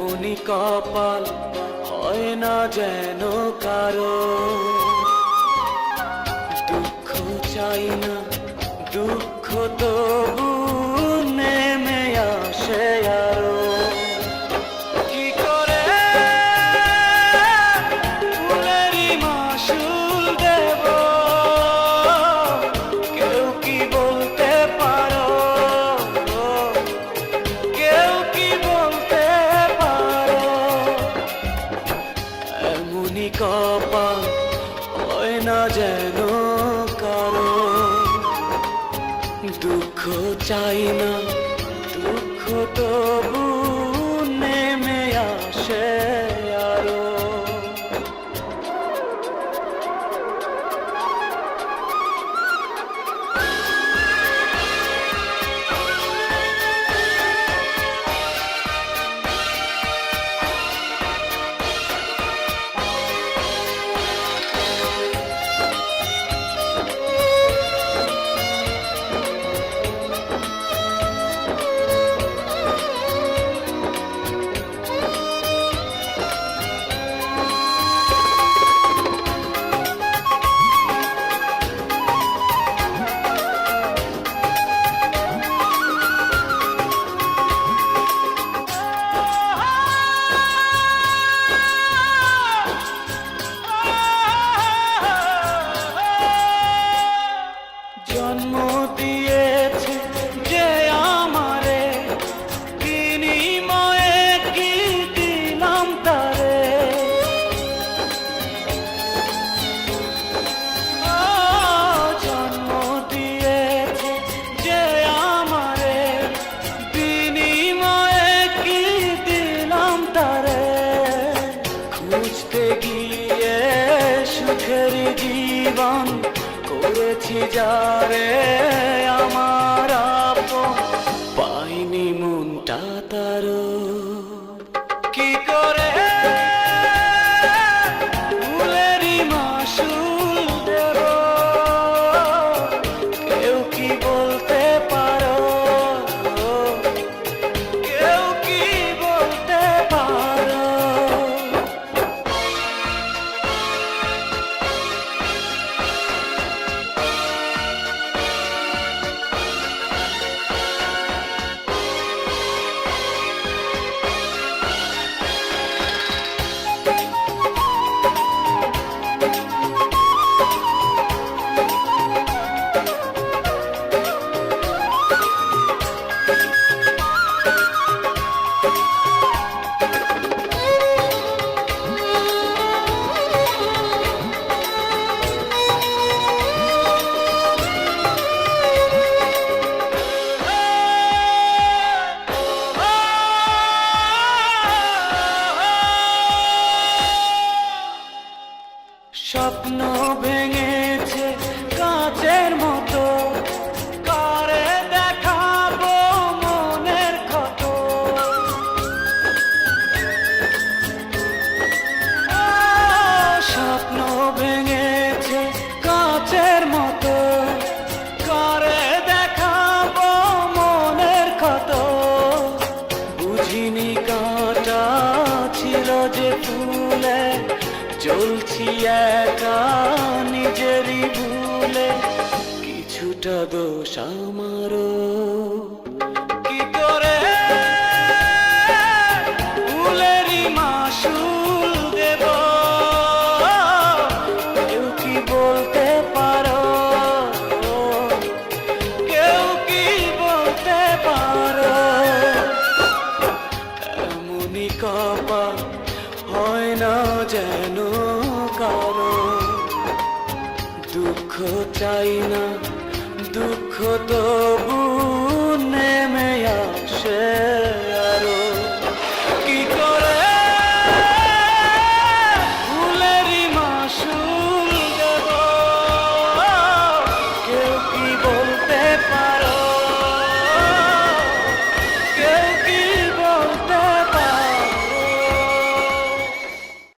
এমনি কপাল হয় না যেন কারো, দুঃখ চাই না দুঃখ তবু নেমে আসে আরো। কি করে ফুলেরই মাসুল দেব, কেউ কি বলতে পারো, কেউ কি বলতে পারো। এমনি কপাল হয় না যেন কারো, দুঃখ চাই না দুঃখ তবু নেমে আসে আরো। জন্ম দিয়েছে যে আমারে, বিনিময়ে কি দিলাম তারে। জন্ম দিয়েছে যে আমারে, বিনিময়ে কি দিলাম তারে। খুঁজতে গিয়ে সুখের জীবন করেছি যারে আমার আপন, পাইনি মনটা তারো। কি করে ফুলেরই মাসুল দেব, কেউ কি বলতে পারো, কেউ কি বলতে পারো। স্বপ্ন ভেঙেছে কাচের মতো, কারে দেখাবো মনের ক্ষত। স্বপ্ন ভেঙেছে কাচের মতো, কারে দেখাবো মনের ক্ষত। বুঝিনি কাঁটা ছিল যে ফুলে, চলছি একা নিজেরই ভুলে, কিছুটা দোষ আমারও। কি করে ফুলেরই মাসুল দেব, কেউ কি বলতে পারো, কেউ কি বলতে পারো। এমনি কপাল হয় না যেন কারো, দুঃখ চাই না দুঃখ তবু নেমে আসে।